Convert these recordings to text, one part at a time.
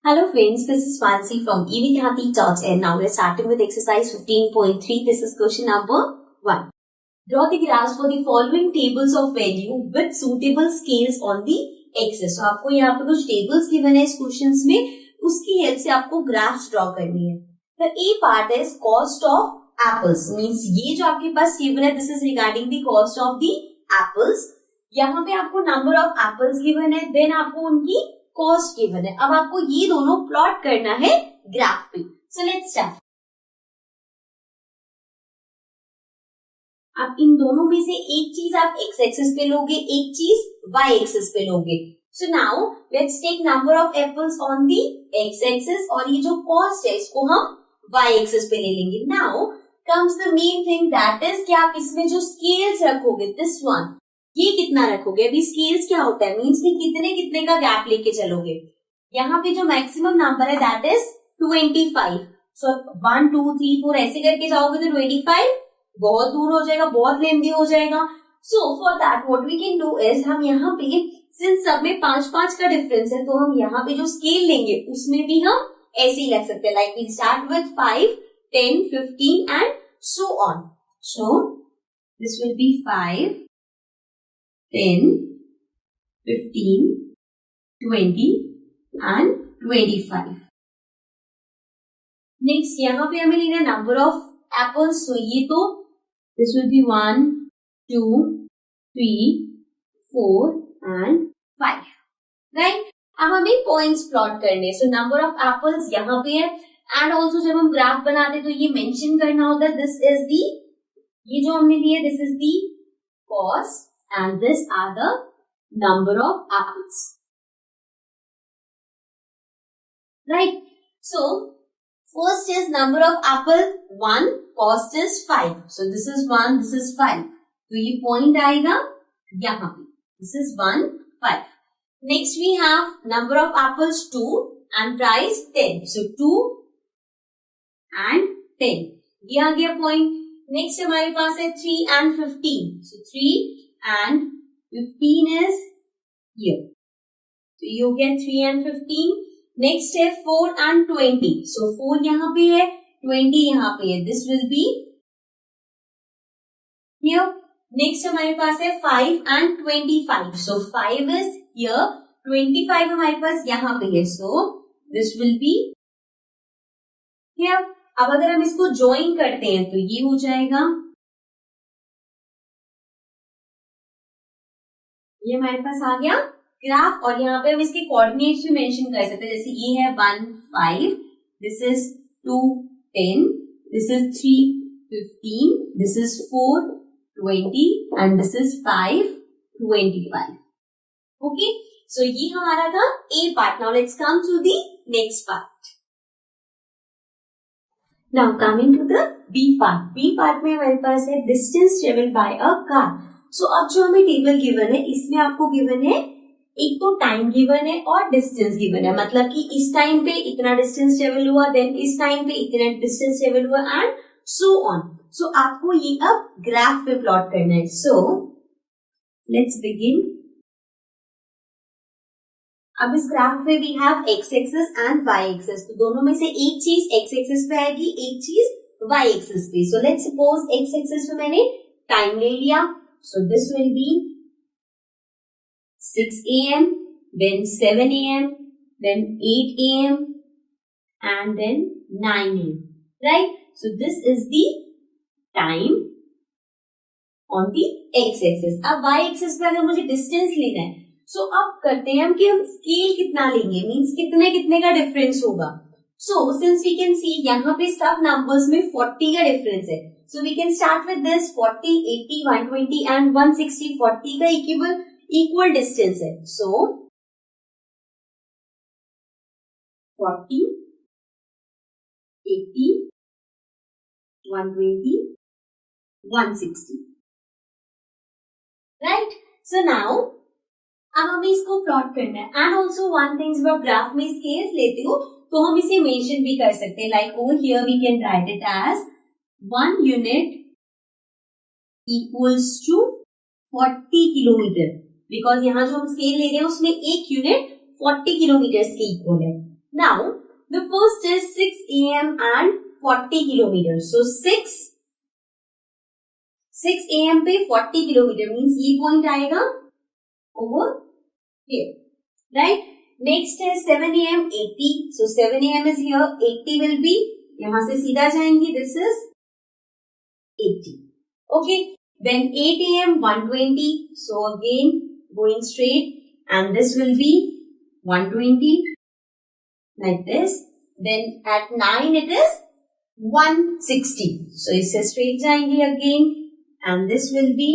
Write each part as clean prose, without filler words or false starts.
Hello friends, this is Fancy from evidyati.in. Now we're starting with exercise 15.3. This is question number 1. Draw the graphs for the following tables of value with suitable scales on the axis. So आपको यहाँ पे कुछ tables given है इस questions में, उसकी help से आपको graphs draw करनी है. The A part is cost of apples. Means ये जो आपके पास table है, this is regarding the cost of the apples. यहाँ पे आपको number of apples given है, then आपको उनकी कॉस्ट गिवन है. अब आपको ये दोनों प्लॉट करना है ग्राफ पे. So let's start. आप इन दोनों में से एक चीज आप एक्स एक्सिस पे लोगे, एक चीज वाई एक्सिस पे लोगे. So now let's take number of apples on the X axis और ये जो कॉस्ट है इसको हम वाई एक्सिस पे ले लेंगे. Now comes the main thing, that is कि आप इसमें जो स्केल्स रखोगे, दिस वन, ये कितना रखोगे. अभी स्केल्स क्या होता है, मीन्स कि कितने कितने का गैप लेके चलोगे. यहाँ पे जो मैक्सिमम नंबर है दैट इज 25. सो 1 2 3 4 ऐसे करके जाओगे तो 25 बहुत दूर हो जाएगा, बहुत लेंदी हो जाएगा. So for that what we can do is, हम यहाँ पे सिंस सब में 5-5 का डिफरेंस है, तो हम यहाँ पे जो स्केल लेंगे उसमें भी हम ऐसे ही रख सकते हैं. Like we start with 5 10 15 and so on. So this will be 5 10, 15, 20 and 25. Next यहाँ पे हमें लेना नंबर ऑफ एप्पल्स. सो ये तो this will B 1 2 3 4 and 5. Right, अब हमें पॉइंट्स प्लॉट करने. सो नंबर ऑफ एप्पल्स यहाँ पे है, एंड ऑल्सो जब हम ग्राफ बनाते तो ये मेंशन करना होता है, दिस इज दी, ये जो हमने दिया this is the cost and this are the number of apples. Right. So first is number of apple 1, cost is 5. So this is 1, this is 5. तो ये point आएगा यहाँ पे. This is 1 5. Next we have number of apples 2 and price 10. So 2 and 10. ये आ गया point. Next हमारे पास है 3 and 15. So 3 and 15 is here. So you get 3 and 15. Next है 4 and 20. So 4 यहाँ पे है, 20 यहाँ पे है. This will be here. Next हमारे पास है 5 and 25. So 5 is here, 25 हमारे पास यहाँ पे है. So this will be here. अब अगर हम इसको ज्वाइन करते हैं तो ये हो जाएगा, ये हमारे पास आ गया ग्राफ. और यहाँ पे हम इसके कोऑर्डिनेट्स भी मेंशन कर सकते हैं, जैसे ये है 1 5, this is 2 10, this is 3 15, this is 4 20 and this is 5 25. Okay, so ये हमारा था A part. Now let's come to the next part. Now coming to the B part. B part में हमारे पास है distance travelled by a car. So अब जो हमें टेबल गिवन है इसमें आपको गिवन है, एक तो टाइम गिवन है और डिस्टेंस गिवन है. मतलब कि इस टाइम पे इतना डिस्टेंस ट्रेवल हुआ, देन इस टाइम पे इतना डिस्टेंस ट्रेवल हुआ एंड सो ऑन. सो आपको ये अब ग्राफ पे प्लॉट करना है. So let's begin. अब इस ग्राफ पे we have X axis and Y axis. तो दोनों में से एक चीज एक्स एक्सिस पे आएगी, एक चीज वाई एक्सिस पे. So let's suppose x axis पे मैंने टाइम ले लिया. So this will be 6 a.m., then 7 a.m., then 8 a.m. and then 9 a.m. Right? So this is the time on the x-axis. अब y-axis पे अगर मुझे distance लेना है, so अब करते हैं हम कि हम scale कितना लेंगे, means कितने कितने का difference होगा. So since we can see यहाँ पे सब numbers में 40 का difference है. So we can start with this 40, 80, 120 and 160. 40 का equal distance है. So 40, 80, 120, 160. Right? So now अब हमें इसको प्लॉट करना है. एंड ऑल्सो वन थिंग, जब आप ग्राफ में स्केल लेते हो तो हम इसे मेंशन भी कर सकते हैं. Like over here we can write it as 1 unit equals to 40 kilometre. Because यहाँ जो हम स्केल ले रहे हैं उसमें एक यूनिट 40 किलोमीटर के इक्वल है. Now the first is 6 AM and 40 kilometers. So 6 AM पे 40 किलोमीटर मीन्स ये पॉइंट आएगा over here, right? Next है 7 AM 80. So 7 AM is here. 80 will be यहाँ से सीधा जाएंगे. This is 80. Okay. Then 8 AM 120. So again going straight, and this will be 120 like this. Then at 9 it is 160. So इससे straight जाएंगे again, and this will be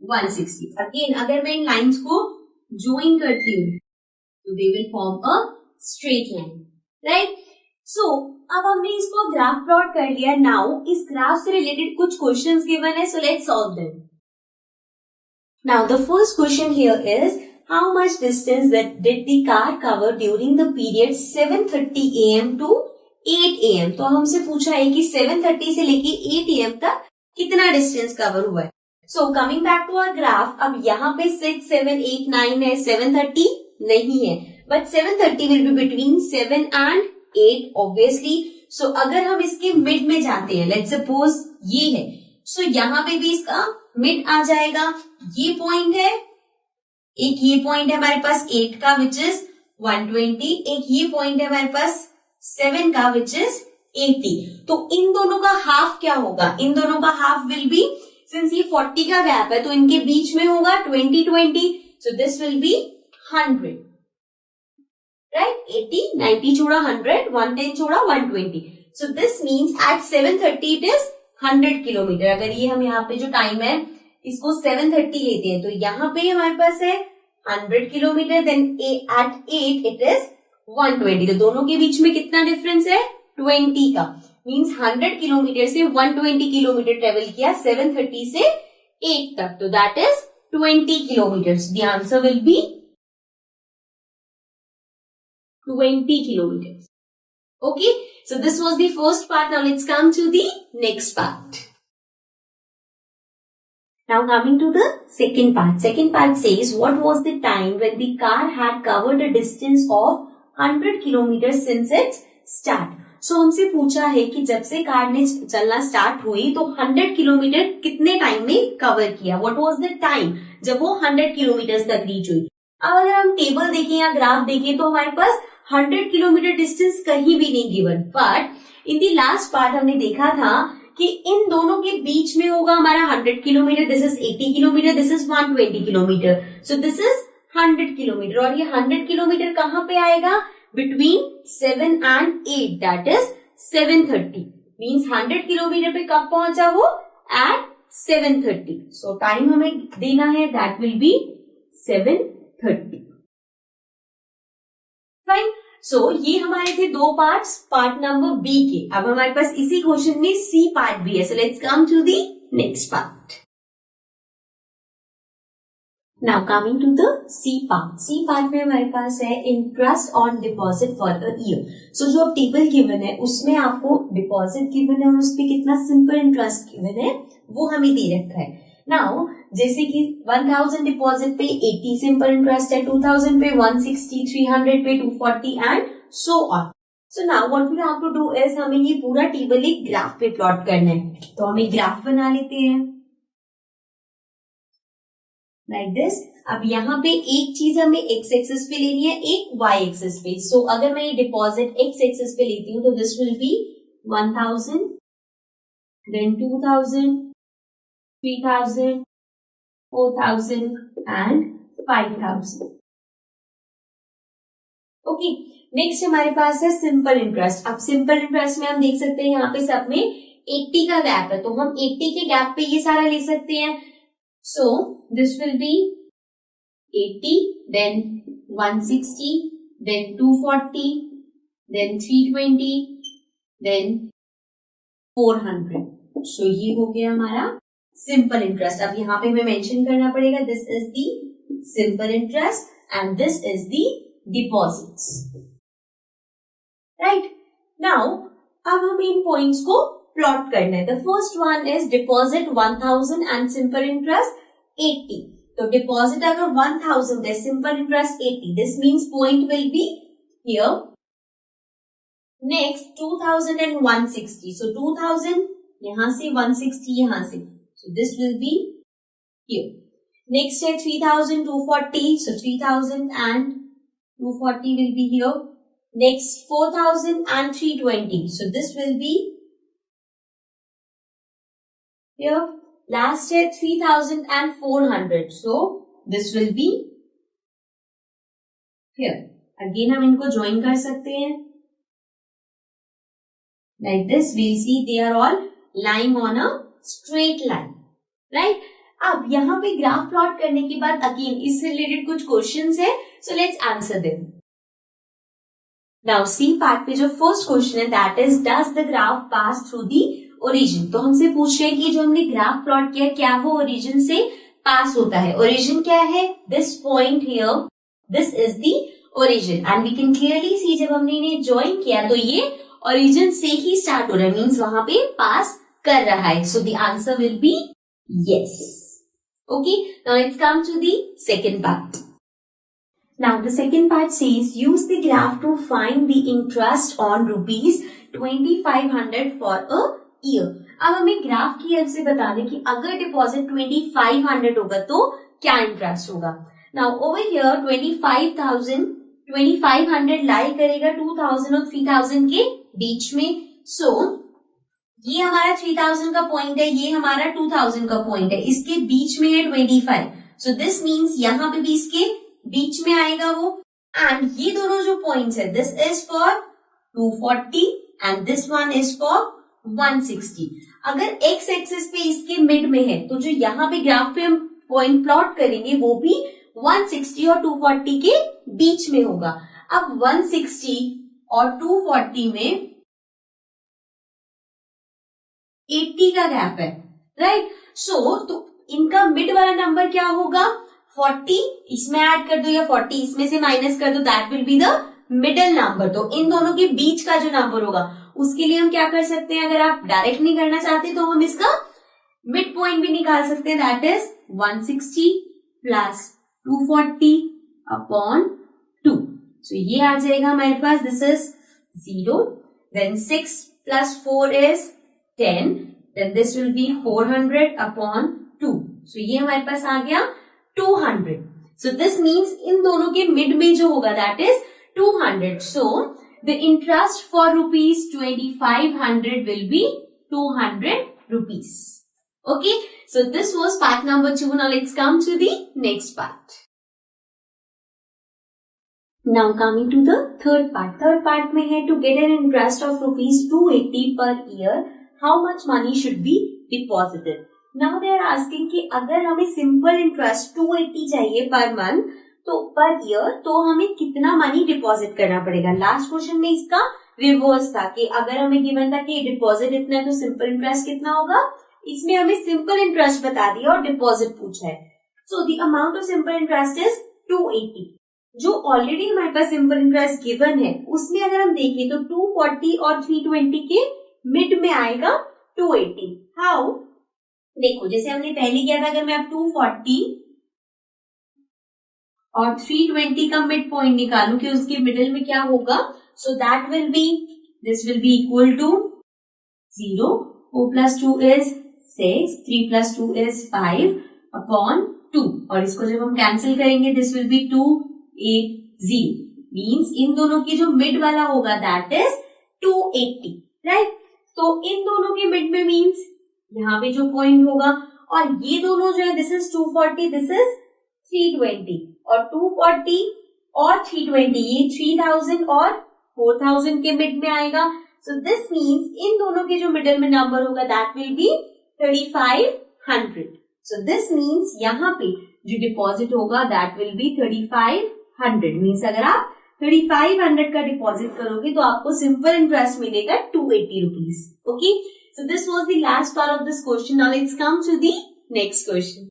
160. Again अगर मैं इन lines को join करती हूँ तो they will form a straight line, right? So अब हमने इसको ग्राफ प्लॉट कर लिया. नाउ इस ग्राफ से रिलेटेड कुछ क्वेश्चंस गिवन है, so let's solve them. Now the first question here is how much distance did the car cover during the period 7:30 AM to 8 AM. तो हमसे पूछा है कि 7:30 से लेके 8 AM तक कितना डिस्टेंस कवर हुआ है. So coming back to our graph, अब यहाँ पे 6, 7, 8, 9 है, 7:30 नहीं है, but 7:30 will be between 7 and 8 obviously. So अगर हम इसके मिड में जाते हैं, लेट्स सपोज ये है, सो यहाँ पे भी इसका मिड आ जाएगा. ये पॉइंट है, एक ये पॉइंट है हमारे पास 8 का विच इज 120, एक ये पॉइंट है हमारे पास 7 का विच इज 80. तो इन दोनों का हाफ क्या होगा? इन दोनों का हाफ विल बी, सिंस ये 40 का गैप है तो इनके बीच में होगा 20-20. सो दिस विल बी 100, right? 80, 90 छोड़ा 100, 110 छोड़ा 120. So this means at 7:30 it is 100 kilometre. अगर ये हम यहाँ पे जो टाइम है इसको 7:30 लेते हैं तो यहाँ पे हमारे पास है 100 kilometre. Then at 8 it is 120. तो दोनों के बीच में कितना डिफरेंस है? 20 का. मीन्स 100 किलोमीटर से 120 किलोमीटर ट्रेवल किया 7:30 से 8 तक. तो that is 20 kilometre. The answer will be 20 kilometers. Okay, so this was the first part. Now let's come to the next part. Now coming to the second part. Second part says what was the time when the car had covered a distance of 100 kilometers since its start. So हमसे पूछा है कि जब से car ने चलना start हुई तो 100 किलोमीटर कितने टाइम में कवर किया. What was the time जब वो 100 किलोमीटर तक रीच हुई. अब अगर हम टेबल देखें या ग्राफ देखें तो हमारे पास 100 किलोमीटर डिस्टेंस कहीं भी नहीं given. But in the last part हमने देखा था कि इन दोनों के बीच में होगा हमारा 100 kilometre. This is 80 kilometre, this is 120 kilometre. So this is 100 kilometre. और ये 100 किलोमीटर कहाँ पे आएगा? Between 7 and 8, that is 7:30. Means 100 kilometre पे कब पहुंचा वो? एट 7:30. सो टाइम हमें देना है, दैट विल बी 7:30. फाइन. सो ये हमारे थे दो पार्ट्स, पार्ट नंबर बी के. अब हमारे पास इसी क्वेश्चन में सी पार्ट भी है. So let's come to the next part. Now coming to the C part. C part में हमारे पास है interest on deposit for the year. So जो अब टेबल गिवन है उसमें आपको डिपॉजिट गिवन है और उस पर कितना सिंपल इंटरेस्ट गिवन है वो हमें दे रखा है. नाउ जैसे कि 1000 डिपॉजिट पे 80 सिंपल इंटरेस्ट है, 2000 पे 160, 300 पे 240 and so on. So now what we have to do is हमें ये पूरा टेबल एक ग्राफ पे प्लॉट करना है. तो हम एक ग्राफ बना लेते हैं लाइक दिस. अब यहाँ पे एक चीज हमें एक्स एक्सिस पे लेनी है, एक वाई एक्सिस पे. सो अगर मैं ये डिपॉजिट एक्स एक्सिस पे लेती हूँ तो this will be 1000, then 2000, 3000, 4000 and 5000. Okay. Next हमारे पास है सिंपल इंटरेस्ट. अब सिंपल इंटरेस्ट में हम देख सकते हैं यहाँ पे सब में 80 का गैप है तो हम 80 के गैप पे ये सारा ले सकते हैं. So this will be 80, then 160, then 240, then 320, then 400. सो ये हो गया हमारा सिंपल इंटरेस्ट. अब यहाँ पे हमें मेंशन करना पड़ेगा this is the simple interest and this is the deposits. Right. Now अब हमें इन पॉइंट्स को प्लॉट करना है. The first one is deposit 1000 and simple interest 80. तो डिपॉजिट अगर 1000 है, simple interest 80, this means point will be here. Next 2000 and 160. So 2000 यहाँ से, 160 यहाँ से. So this will be here. Next है 3240. So 3000 and 240 will be here. Next 4000 and 320. So this will be here. Last है 3000 and 400. So this will be here. Again हम इनको join कर सकते हैं. Like this, we'll see they are all lying on a straight line, right? अब यहाँ पे graph plot करने के बाद अगेन इससे रिलेटेड कुछ क्वेश्चंस है, so let's answer them. Now C part पे जो फर्स्ट क्वेश्चन है that is does the graph pass through the origin? तो हमसे पूछ रहे हैं कि जो हमने ग्राफ प्लॉट किया क्या वो ओरिजिन से पास होता है. ओरिजिन क्या है? This point here, this is the origin and we can clearly see जब हमने इन्हें ज्वाइन किया तो ये ओरिजिन से ही स्टार्ट हो रहा है, मीन्स वहां पे पास कर रहा है. So the answer will be yes. Okay, now let's come to the second part. Now the second part says use the graph to find the interest on rupees 2500 for a year. अब हमें graph की help से बता दें कि अगर deposit 2500 होगा तो क्या इंटरेस्ट होगा. नाउ ओवर हियर 2500 लाई करेगा 2000 और 3000 के बीच में. सो ये हमारा 3000 का पॉइंट है, ये हमारा 2000 का पॉइंट है, इसके बीच में है 25. सो दिस मीन्स यहाँ पे भी इसके बीच में आएगा वो. एंड ये दोनों जो पॉइंट्स है this is for 240 and this one is for 160. अगर एक्स एक्सिस पे इसके मिड में है तो जो यहाँ पे ग्राफ पे हम पॉइंट प्लॉट करेंगे वो भी 160 और 240 के बीच में होगा. अब 160 और 240 में 80 का गैप है, राइट. सो तो इनका मिड वाला नंबर क्या होगा? 40 इसमें ऐड कर दो या 40 इसमें से माइनस कर दो, that will be the middle number. तो इन दोनों के बीच का जो नंबर होगा उसके लिए हम क्या कर सकते हैं, अगर आप डायरेक्ट नहीं करना चाहते तो हम इसका मिड पॉइंट भी निकाल सकते हैं, that is 160 plus 240 upon 2. So ये आ जाएगा हमारे पास, this is 0, then 6 plus 4 is 10, then this will be 400 upon 2. So ये हमारे पास आ गया 200. So this means इन दोनों के मिड में जो होगा that is 200. So the interest for rupees 2500 will be 200 rupees. Okay. So this was part number 2. Now let's come to the next part. Now coming to the third part. Third part में है to get an interest of rupees 280 per year. How much money should be deposited? Now they are asking कि अगर हमें simple interest 280 चाहिए per month तो per year तो हमें कितना मनी डिपॉजिट करना पड़ेगा. लास्ट क्वेश्चन में इसका रिवर्स था कि अगर हमें गिवन था कि डिपॉजिट इतना है तो सिंपल इंटरेस्ट कितना होगा. इसमें हमें सिंपल इंटरेस्ट बता दिया और डिपॉजिट पूछा है. So the amount of simple interest is 280. जो ऑलरेडी हमारे पास सिंपल इंटरेस्ट गिवन है उसमें अगर हम देखें तो 240 और 320 के मिड में आएगा 280. हाउ? देखो जैसे हमने पहले किया था, अगर मैं अब 240 और 320 का मिड पॉइंट निकालूं कि उसके मिडिल में क्या होगा, so that will be, this will be equal to 0, 4 plus 2 is 6, 3 plus 2 is 5 upon 2. और इसको जब हम कैंसिल करेंगे दिस विल बी 280. मीन्स इन दोनों की जो मिड वाला होगा दैट इज 280, राइट. तो इन दोनों के मिड में मीन्स यहाँ पे जो पॉइंट होगा, और ये दोनों जो है दिस इज 240, दिस इज 320, और 240 और 320 ये 3000 और 4000 के मिड में आएगा. सो दिस मीन्स इन दोनों के जो मिडल में नंबर होगा that will B 3500. So this means यहाँ पे जो डिपॉजिट होगा दैट विल बी 3500. मीन्स अगर आप 3500 का डिपॉजिट करोगे तो आपको सिंपल इंटरेस्ट मिलेगा 280 rupees. Okay, so this was the last part of this question. Now let's come to the next question.